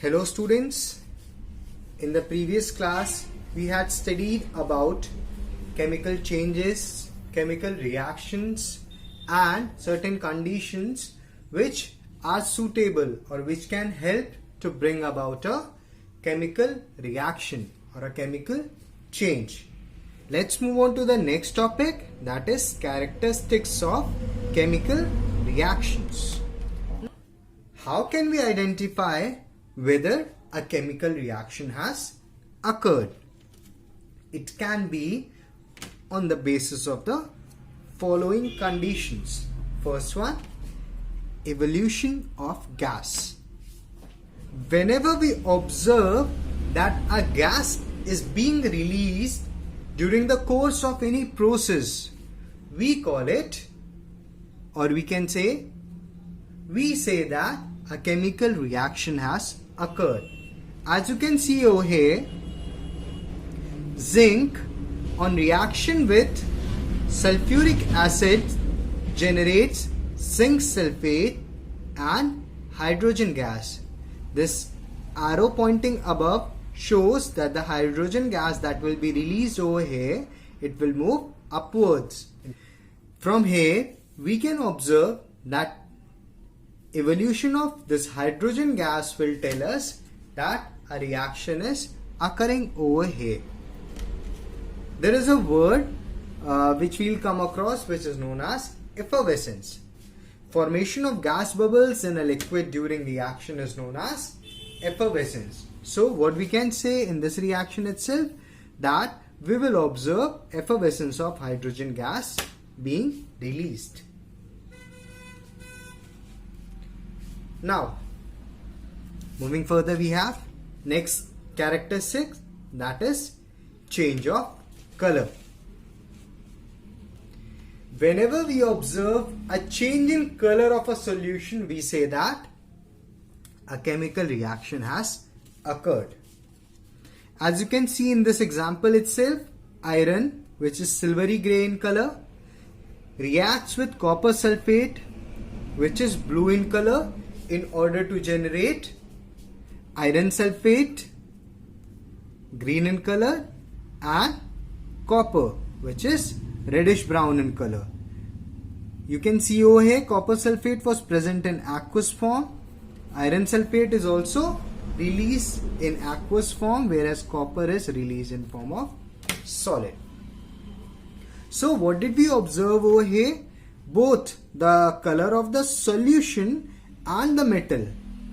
Hello students, in the previous class we had studied about chemical changes, chemical reactions and certain conditions which are suitable or which can help to bring about a chemical reaction or a chemical change. Let's move on to the next topic, that is characteristics of chemical reactions. How can we identify whether a chemical reaction has occurred? It can be on the basis of the following conditions. First one, evolution of gas. Whenever we observe that a gas is being released during the course of any process, we call it, or we say that a chemical reaction has occurred. As you can see over here, zinc on reaction with sulfuric acid generates zinc sulfate and hydrogen gas. This arrow pointing above shows that the hydrogen gas that will be released over here, it will move upwards. From here we can observe that evolution of this hydrogen gas will tell us that a reaction is occurring over here. There is a word which we will come across which is known as effervescence. Formation of gas bubbles in a liquid during reaction is known as effervescence. So what we can say in this reaction itself, that we will observe effervescence of hydrogen gas being released. Now, moving further, we have next characteristic, that is change of color. Whenever we observe a change in color of a solution, we say that a chemical reaction has occurred. As you can see in this example itself, iron, which is silvery gray in color, reacts with copper sulfate, which is blue in color, in order to generate iron sulfate, green in color, and copper, which is reddish brown in color. You can see over here copper sulfate was present in aqueous form. Iron sulfate is also released in aqueous form, whereas copper is released in form of solid. So what did we observe over here? Both the color of the solution and the metal,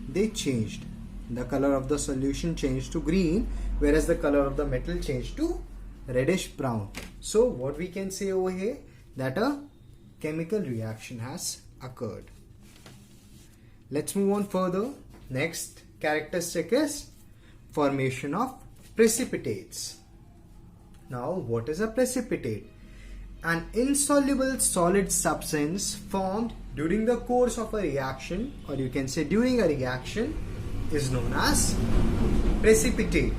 they changed. The color of the solution changed to green, whereas the color of the metal changed to reddish brown. So what we can say over here, that a chemical reaction has occurred. Let's move on further. Next characteristic is formation of precipitates. Now what is a precipitate? An insoluble solid substance formed during the course of a reaction, or you can say during a reaction, is known as precipitate.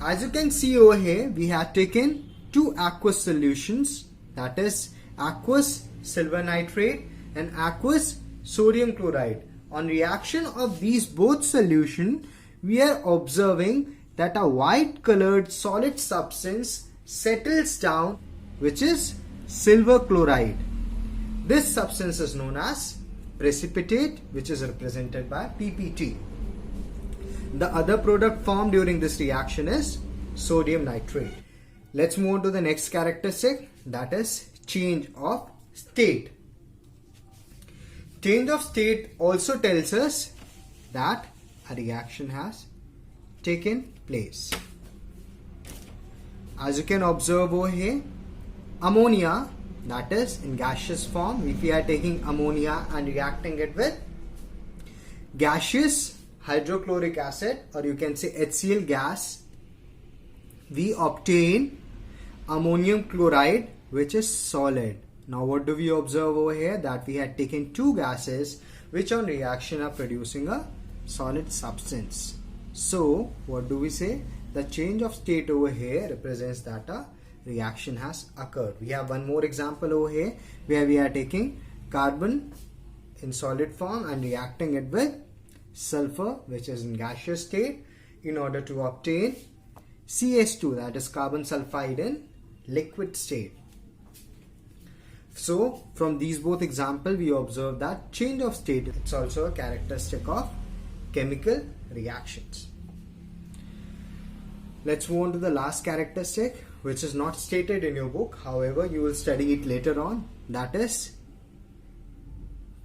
As you can see over here, we have taken two aqueous solutions, that is aqueous silver nitrate and aqueous sodium chloride. On reaction of these both solutions, we are observing that a white colored solid substance settles down, which is silver chloride. This substance is known as precipitate, which is represented by PPT. The other product formed during this reaction is sodium nitrate. Let's move on to the next characteristic, that is change of state. Change of state also tells us that a reaction has taken place. As you can observe over here, ammonia, that is in gaseous form, if we are taking ammonia and reacting it with gaseous hydrochloric acid, or you can say HCl gas, we obtain ammonium chloride, which is solid. Now what do we observe over here? That we had taken two gases which on reaction are producing a solid substance. So what do we say? The change of state over here represents that a reaction has occurred. We have one more example over here where we are taking carbon in solid form and reacting it with sulfur, which is in gaseous state, in order to obtain CH2, that is carbon sulfide, in liquid state. So from these both examples, we observe that change of state, it's also a characteristic of chemical reactions. Let's move on to the last characteristic, which is not stated in your book. However, you will study it later on. That is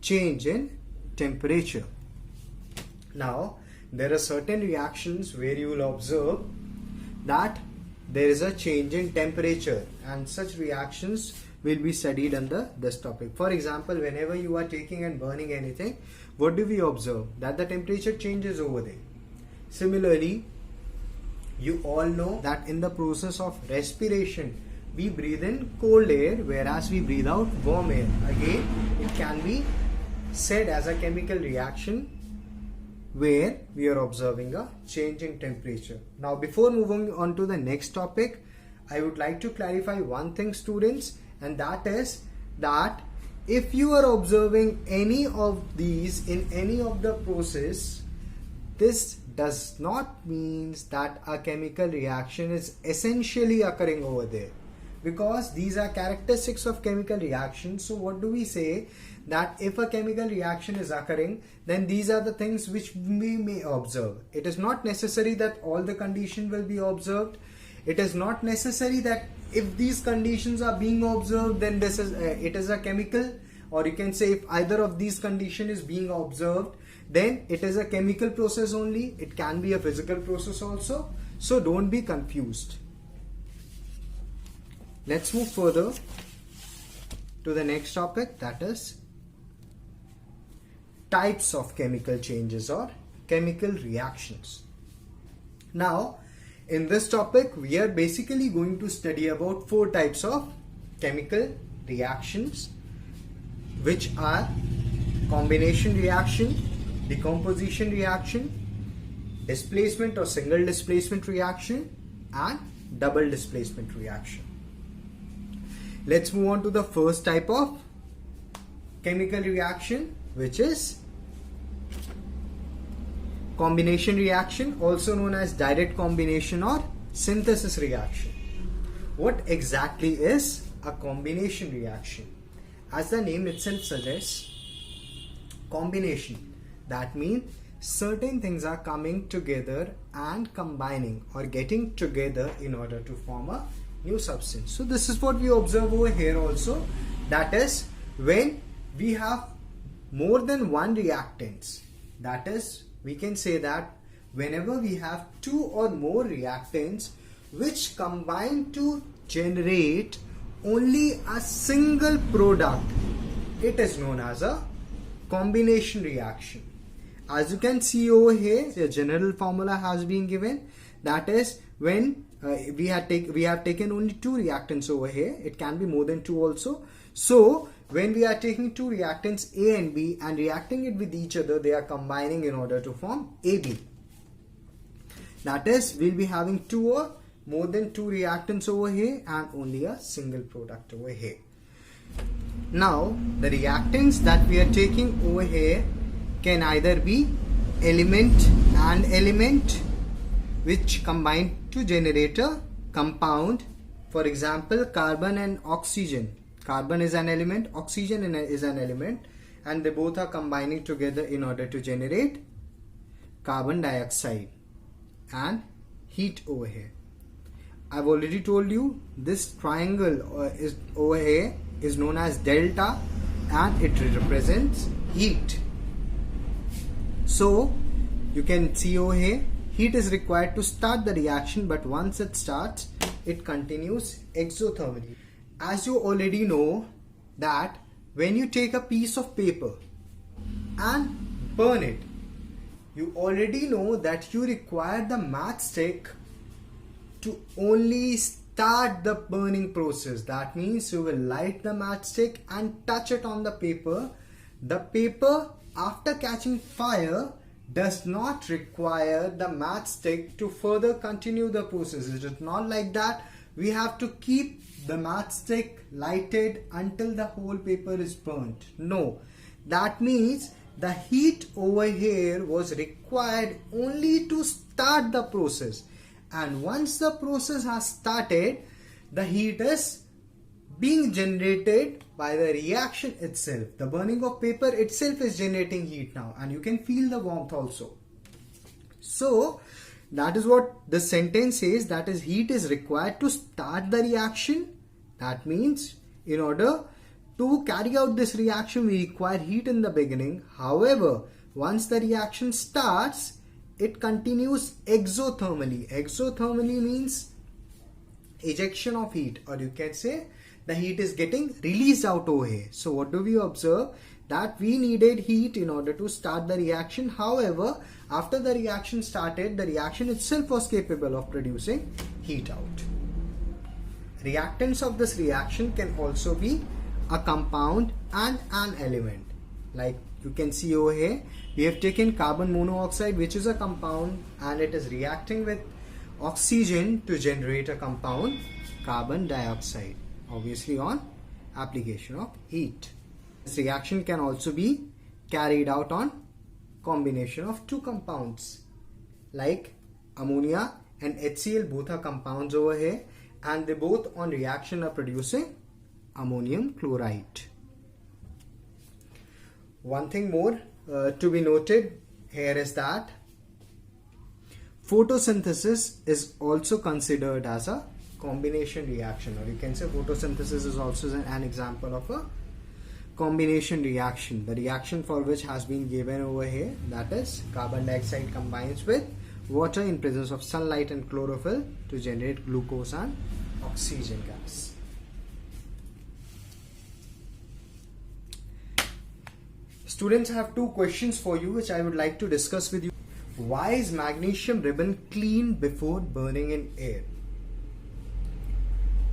change in temperature. Now, there are certain reactions where you will observe that there is a change in temperature, and such reactions will be studied under this topic. For example, whenever you are taking and burning anything, what do we observe? That the temperature changes over there. Similarly, you all know that in the process of respiration, we breathe in cold air, whereas we breathe out warm air. Again, it can be said as a chemical reaction where we are observing a change in temperature. Now, before moving on to the next topic, I would like to clarify one thing, students, and that is that if you are observing any of these in any of the process, this does not mean that a chemical reaction is essentially occurring over there, because these are characteristics of chemical reactions. So what do we say? That if a chemical reaction is occurring, then these are the things which we may observe. It is not necessary that all the conditions will be observed. It is not necessary that if these conditions are being observed, then this is it is a chemical, or you can say if either of these conditions is being observed, then it is a chemical process only. It can be a physical process also. So don't be confused. Let's move further to the next topic, that is types of chemical changes or chemical reactions. Now, in this topic, we are basically going to study about 4 types of chemical reactions, which are combination reaction, decomposition reaction, displacement or single displacement reaction, and double displacement reaction. Let's move on to the first type of chemical reaction, which is combination reaction, also known as direct combination or synthesis reaction. What exactly is a combination reaction? As the name itself suggests, combination, that means certain things are coming together and combining or getting together in order to form a new substance. So this is what we observe over here also, that is when we have more than one reactants, that is we can say that whenever we have 2 or more reactants which combine to generate only a single product, it is known as a combination reaction. As you can see over here, the general formula has been given, that is when we have taken only 2 reactants over here. It can be more than 2 also. So when we are taking 2 reactants A and B and reacting it with each other, they are combining in order to form AB. That is, we'll be having 2 or more than 2 reactants over here and only a single product over here. Now, the reactants that we are taking over here can either be element and element, which combine to generate a compound. For example, carbon and oxygen. Carbon is an element, oxygen is an element, and they both are combining together in order to generate carbon dioxide and heat over here. I've already told you this triangle is over here is known as delta, and it represents heat. So you can see over here, heat is required to start the reaction, but once it starts, it continues exothermally. As you already know that when you take a piece of paper and burn it, you already know that you require the matchstick to only start the burning process. That means you will light the matchstick and touch it on the paper. The paper, after catching fire, does not require the matchstick to further continue the process. It is not like that. We have to keep the matchstick lighted until the whole paper is burnt. No, that means the heat over here was required only to start the process, and once the process has started, the heat is being generated by the reaction itself. The burning of paper itself is generating heat now, and you can feel the warmth also. So that is what the sentence says, that is, heat is required to start the reaction. That means in order to carry out this reaction, we require heat in the beginning. However, once the reaction starts, it continues exothermally. Exothermally means ejection of heat, or you can say the heat is getting released out over here. So what do we observe? That we needed heat in order to start the reaction. However, after the reaction started, the reaction itself was capable of producing heat out. Reactants of this reaction can also be a compound and an element. Like you can see over here, we have taken carbon monoxide, which is a compound, and it is reacting with oxygen to generate a compound, carbon dioxide, obviously on application of heat. This reaction can also be carried out on combination of two compounds like ammonia and HCl, both are compounds over here, and they both on reaction are producing ammonium chloride. One thing more to be noted here is that photosynthesis is also considered as a combination reaction, or you can say photosynthesis is also an example of a combination reaction. The reaction for which has been given over here, that is, carbon dioxide combines with water in presence of sunlight and chlorophyll to generate glucose and oxygen gas. Students, I have two questions for you which I would like to discuss with you. Why is magnesium ribbon cleaned before burning in air?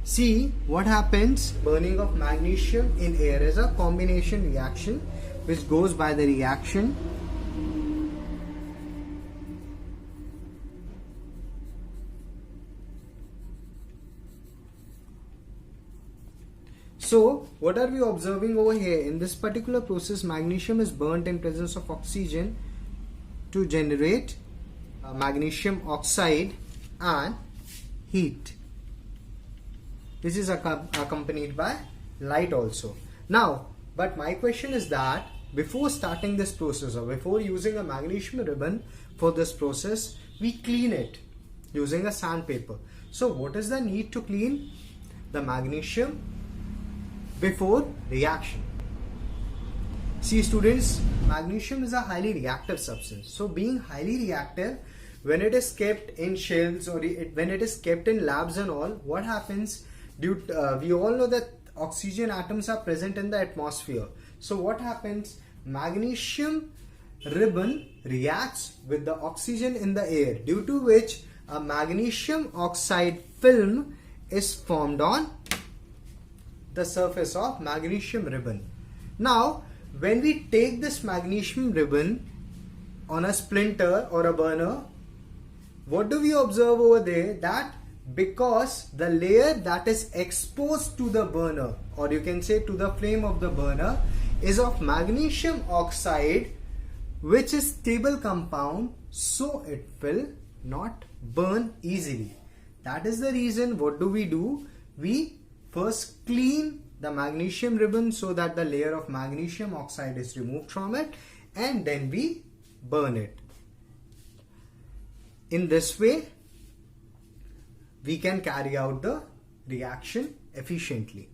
See what happens. Burning of magnesium in air is a combination reaction which goes by the reaction So what are we observing over here? In this particular process, magnesium is burnt in presence of oxygen to generate magnesium oxide and heat. This is accompanied by light also. Now, but my question is that before starting this process, or before using a magnesium ribbon for this process, we clean it using a sandpaper. So what is the need to clean the magnesium before reaction? See students, magnesium is a highly reactive substance. So being highly reactive, when it is kept in shells or when it is kept in labs and all, what happens? We all know that oxygen atoms are present in the atmosphere. So what happens? Magnesium ribbon reacts with the oxygen in the air, due to which a magnesium oxide film is formed on the surface of magnesium ribbon. Now, when we take this magnesium ribbon on a splinter or a burner, what do we observe over there? That because the layer that is exposed to the burner, or you can say to the flame of the burner, is of magnesium oxide, which is stable compound, so it will not burn easily. That is the reason what do? We first clean the magnesium ribbon so that the layer of magnesium oxide is removed from it, and then we burn it. In this way, we can carry out the reaction efficiently.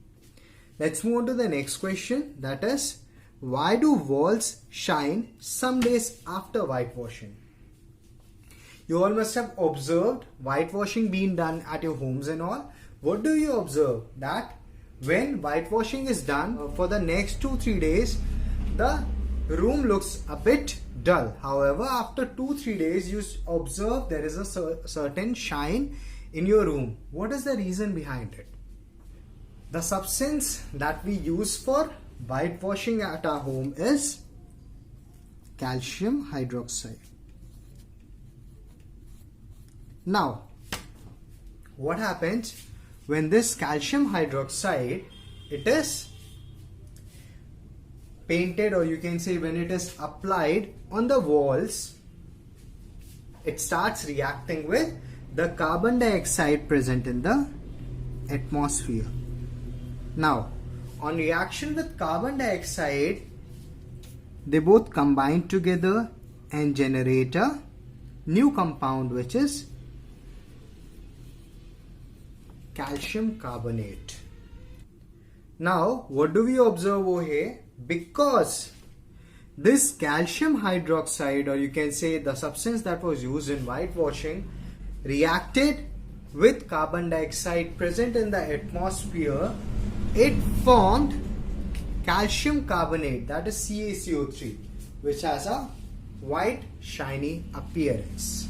Let's move on to the next question, that is, why do walls shine some days after whitewashing? You all must have observed whitewashing being done at your homes and all. What do you observe? That when whitewashing is done for the next 2-3 days, the room looks a bit dull. However, after 2-3 days, you observe there is a certain shine in your room. What is the reason behind it? The substance that we use for whitewashing at our home is calcium hydroxide. Now, what happens when this calcium hydroxide, it is painted, or you can say when it is applied on the walls, it starts reacting with the carbon dioxide present in the atmosphere. Now, on reaction with carbon dioxide, they both combine together and generate a new compound, which is calcium carbonate. Now, what do we observe over here? Because this calcium hydroxide, or you can say the substance that was used in whitewashing, reacted with carbon dioxide present in the atmosphere, it formed calcium carbonate, that is CaCO3, which has a white shiny appearance.